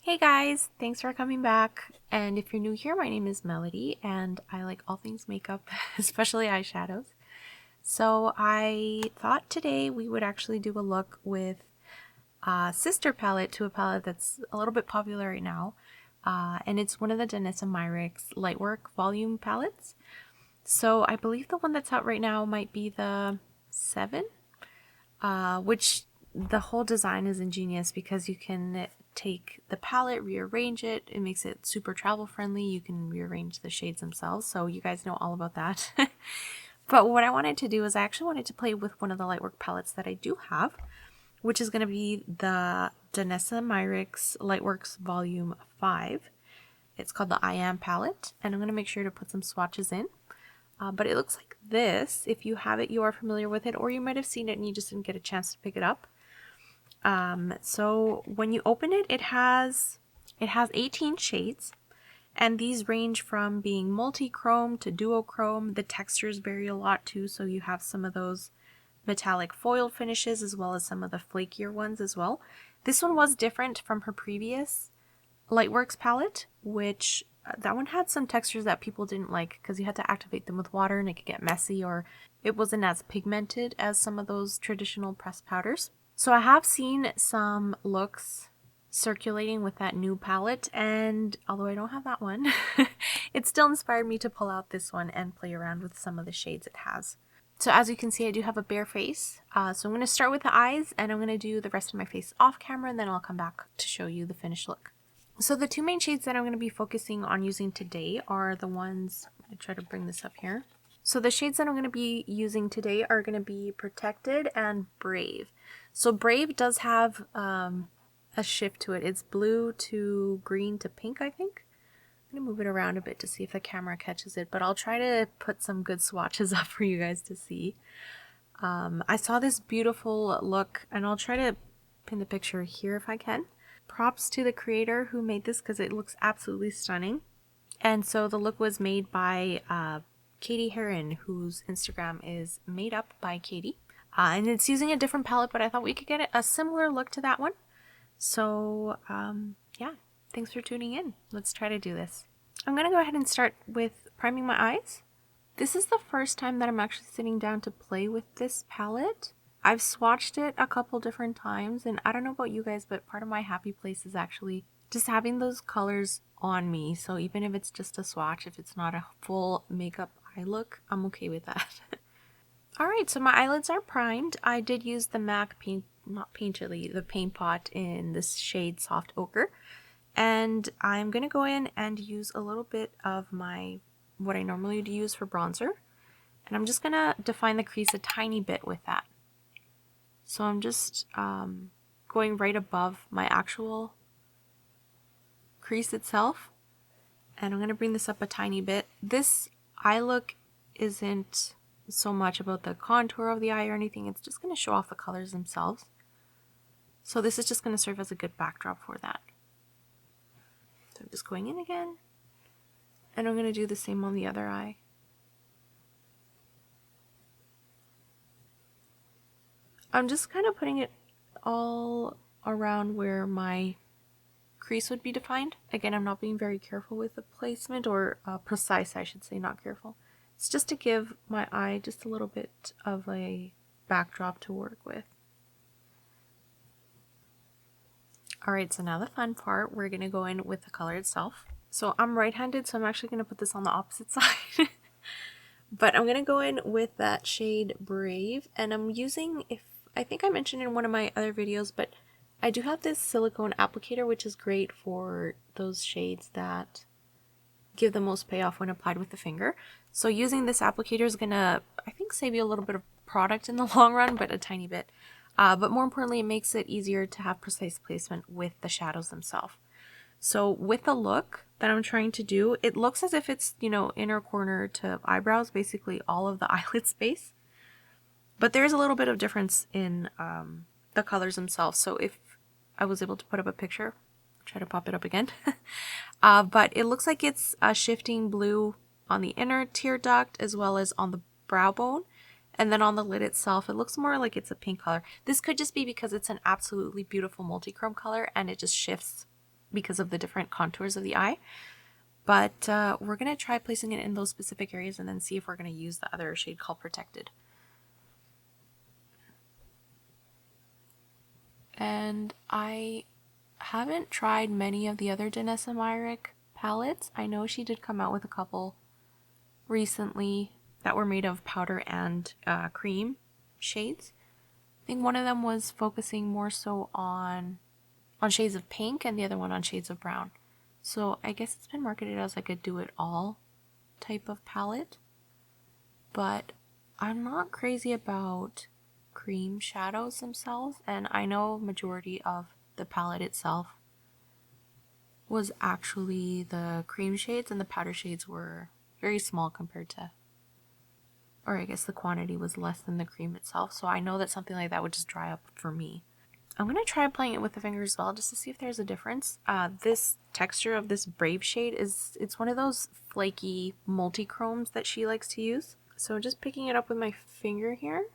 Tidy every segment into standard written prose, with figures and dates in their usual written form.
Hey guys, thanks for coming back. And if you're new here, my name is Melodie and I like all things makeup, especially eyeshadows. So I thought today we would actually do a look with a sister palette to a palette that's a little bit popular right now. And it's one of the Danessa Myricks Lightwork volume palettes. So I believe the one that's out right now might be the 7, which the whole design is ingenious because you can take the palette, rearrange it. It makes it super travel friendly. You can rearrange the shades themselves. So you guys know all about that. But what I wanted to do is I actually wanted to play with one of the Lightwork palettes that I do have, which is going to be the Danessa Myricks Lightworks Volume 5. It's called the I Am palette, and I'm going to make sure to put some swatches in. But it looks like this. If you have it, you are familiar with it, or you might have seen it and you just didn't get a chance to pick it up. So when you open it, it has 18 shades, and these range from being multi-chrome to duochrome. The textures vary a lot too, so you have some of those metallic foiled finishes as well as some of the flakier ones as well. This one was different from her previous Lightworks palette, which that one had some textures that people didn't like because you had to activate them with water and it could get messy, or it wasn't as pigmented as some of those traditional pressed powders. So I have seen some looks circulating with that new palette, and although I don't have that one, it still inspired me to pull out this one and play around with some of the shades it has. So as you can see, I do have a bare face. So I'm going to start with the eyes, and I'm going to do the rest of my face off camera, and then I'll come back to show you the finished look. So the two main shades that I'm going to be focusing on using today are the ones, I'm going to try to bring this up here. So the shades that I'm going to be using today are going to be Protected and Brave. So Brave does have a shift to it. It's blue to green to pink, I think. I'm going to move it around a bit to see if the camera catches it, but I'll try to put some good swatches up for you guys to see. I saw this beautiful look, and I'll try to pin the picture here if I can. Props to the creator who made this because it looks absolutely stunning. And so the look was made by Katie Heron, whose Instagram is Made Up by Katie. And it's using a different palette, but I thought we could get a similar look to that one. So yeah, thanks for tuning in. Let's try to do this. I'm going to go ahead and start with priming my eyes. This is the first time that I'm actually sitting down to play with this palette. I've swatched it a couple different times, and I don't know about you guys, but part of my happy place is actually just having those colors on me. So even if it's just a swatch, if it's not a full makeup eye look, I'm okay with that. Alright, so my eyelids are primed. I did use the MAC paint, not Paint Chili, the paint pot in this shade Soft Ochre. And I'm going to go in and use a little bit of what I normally would use for bronzer. And I'm just going to define the crease a tiny bit with that. So I'm just going right above my actual crease itself. And I'm going to bring this up a tiny bit. This eye look isn't so much about the contour of the eye or anything. It's just going to show off the colors themselves. So this is just going to serve as a good backdrop for that. So I'm just going in again. And I'm going to do the same on the other eye. I'm just kind of putting it all around where my crease would be defined. Again, I'm not being very careful with the placement, or precise, I should say, not careful. It's just to give my eye just a little bit of a backdrop to work with. Alright, so now the fun part, we're going to go in with the color itself. So I'm right-handed, so I'm actually going to put this on the opposite side. But I'm going to go in with that shade Brave, and I'm using, I think I mentioned in one of my other videos, but I do have this silicone applicator, which is great for those shades that give the most payoff when applied with the finger. So using this applicator is going to, I think, save you a little bit of product in the long run, but a tiny bit. But more importantly, it makes it easier to have precise placement with the shadows themselves. So with the look that I'm trying to do, it looks as if it's, inner corner to eyebrows, basically all of the eyelid space. But there's a little bit of difference in the colors themselves. So if I was able to put up a picture, I'll try to pop it up again. But it looks like it's a shifting blue on the inner tear duct as well as on the brow bone. And then on the lid itself, it looks more like it's a pink color. This could just be because it's an absolutely beautiful multi-chrome color and it just shifts because of the different contours of the eye. But we're going to try placing it in those specific areas and then see if we're going to use the other shade called Protected. And I haven't tried many of the other Danessa Myricks palettes. I know she did come out with a couple recently that were made of powder and cream shades. I think one of them was focusing more so on shades of pink and the other one on shades of brown. So I guess it's been marketed as like a do-it-all type of palette. But I'm not crazy about cream shadows themselves, and I know majority of the palette itself was actually the cream shades, and the powder shades were very small compared to, or I guess the quantity was less than the cream itself, so I know that something like that would just dry up for me. I'm going to try applying it with the fingers as well, just to see if there's a difference. This texture of this Brave shade it's one of those flaky multi-chromes that she likes to use. So just picking it up with my finger here.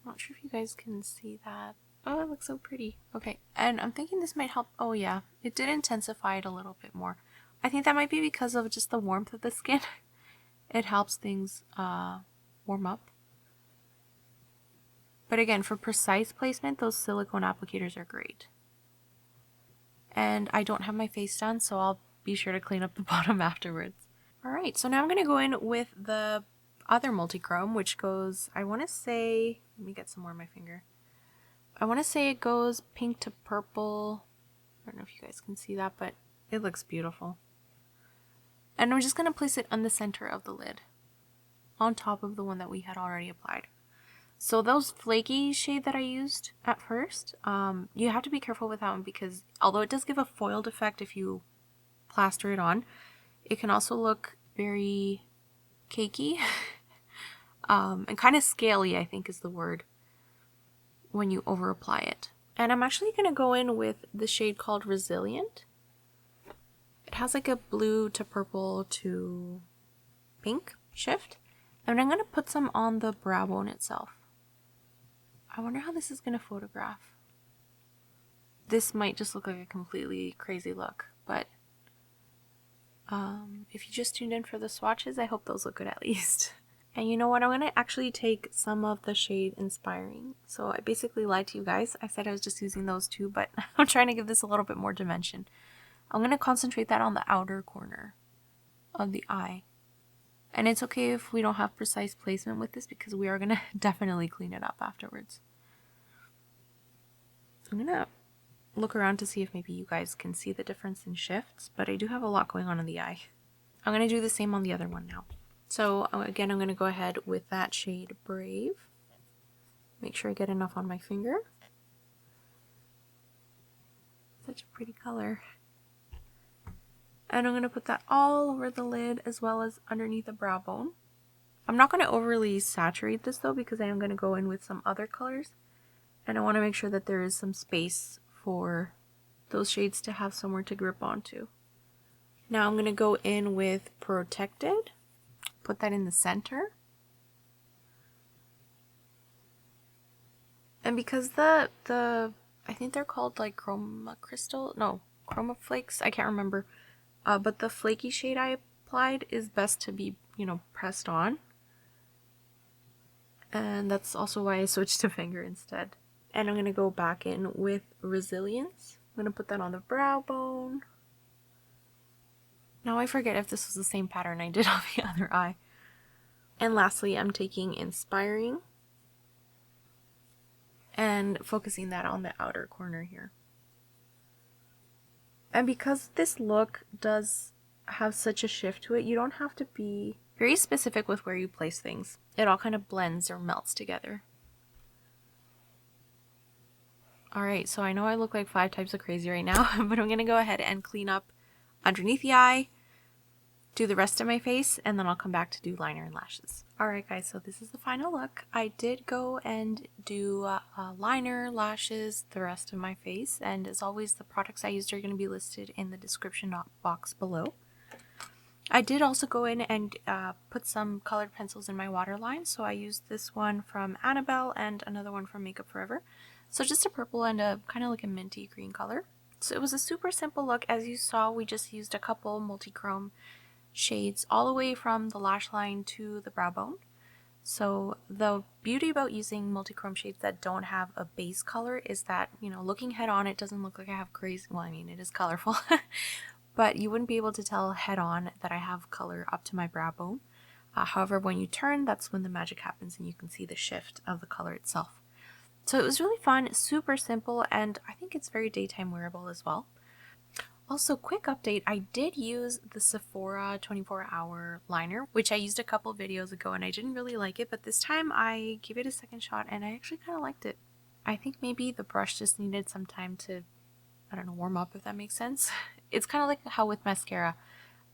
Not sure if you guys can see that. Oh, it looks so pretty. Okay, and I'm thinking this might help. Oh yeah, it did intensify it a little bit more. I think that might be because of just the warmth of the skin. It helps things warm up. But again, for precise placement, those silicone applicators are great. And I don't have my face done, so I'll be sure to clean up the bottom afterwards. Alright, so now I'm going to go in with the other multi-chrome, which goes, I want to say, let me get some more on my finger. I want to say it goes pink to purple. I don't know if you guys can see that, but it looks beautiful. And I'm just going to place it on the center of the lid, on top of the one that we had already applied. So those flaky shade that I used at first, you have to be careful with that one because although it does give a foiled effect if you plaster it on, it can also look very cakey and kind of scaly, I think is the word, when you over apply it. And I'm actually going to go in with the shade called Resilient. It has like a blue to purple to pink shift. And I'm going to put some on the brow bone itself. I wonder how this is going to photograph. This might just look like a completely crazy look, but if you just tuned in for the swatches, I hope those look good at least. And you know what? I'm going to actually take some of the shade Inspiring. So I basically lied to you guys. I said I was just using those two, but I'm trying to give this a little bit more dimension. I'm going to concentrate that on the outer corner of the eye. And it's okay if we don't have precise placement with this because we are going to definitely clean it up afterwards. I'm going to look around to see if maybe you guys can see the difference in shifts, but I do have a lot going on in the eye. I'm going to do the same on the other one now. So again, I'm going to go ahead with that shade Brave. Make sure I get enough on my finger. Such a pretty color. And I'm going to put that all over the lid as well as underneath the brow bone. I'm not going to overly saturate this though because I am going to go in with some other colors. And I want to make sure that there is some space for those shades to have somewhere to grip onto. Now I'm going to go in with Protected. Put that in the center. And because I think they're called like Chroma Crystal, no, Chroma Flakes, I can't remember. But the flaky shade I applied is best to be, pressed on. And that's also why I switched to finger instead. And I'm going to go back in with Resilience. I'm going to put that on the brow bone. Now I forget if this was the same pattern I did on the other eye. And lastly, I'm taking Inspiring and focusing that on the outer corner here. And because this look does have such a shift to it, you don't have to be very specific with where you place things. It all kind of blends or melts together. Alright, so I know I look like 5 types of crazy right now, but I'm going to go ahead and clean up underneath the eye, do the rest of my face, and then I'll come back to do liner and lashes. Alright guys, so this is the final look. I did go and do liner, lashes, the rest of my face, and as always the products I used are going to be listed in the description box below. I did also go in and put some colored pencils in my waterline, so I used this one from Annabelle and another one from Makeup Forever. So just a purple and a kind of like a minty green color. So it was a super simple look. As you saw, we just used a couple multi-chrome shades all the way from the lash line to the brow bone. So the beauty about using multi-chrome shades that don't have a base color is that, you know, looking head on, it doesn't look like I have crazy, well, I mean, it is colorful, but you wouldn't be able to tell head on that I have color up to my brow bone. However, when you turn, that's when the magic happens and you can see the shift of the color itself. So it was really fun, super simple, and I think it's very daytime wearable as well. Also, quick update, I did use the Sephora 24-hour liner, which I used a couple videos ago and I didn't really like it, but this time I gave it a second shot and I actually kind of liked it. I think maybe the brush just needed some time to, I don't know, warm up, if that makes sense. It's kind of like how with mascara.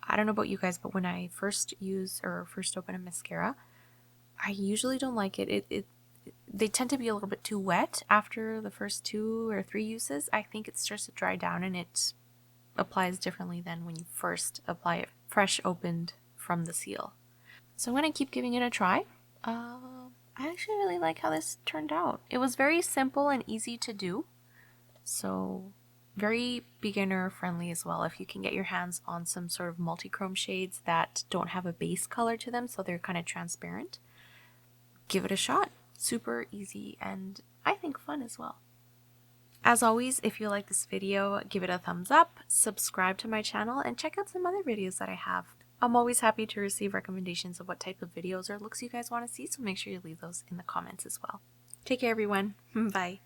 I don't know about you guys, but when I first use or first open a mascara, I usually don't like it. They tend to be a little bit too wet after the first 2 or 3 uses. I think it starts to dry down and it applies differently than when you first apply it fresh opened from the seal. So I'm going to keep giving it a try. I actually really like how this turned out. It was very simple and easy to do. So very beginner friendly as well. If you can get your hands on some sort of multi-chrome shades that don't have a base color to them, so they're kind of transparent, give it a shot. Super easy and I think fun as well. As always, if you like this video, give it a thumbs up, subscribe to my channel, and check out some other videos that I have. I'm always happy to receive recommendations of what type of videos or looks you guys want to see, so make sure you leave those in the comments as well. Take care, everyone. Bye.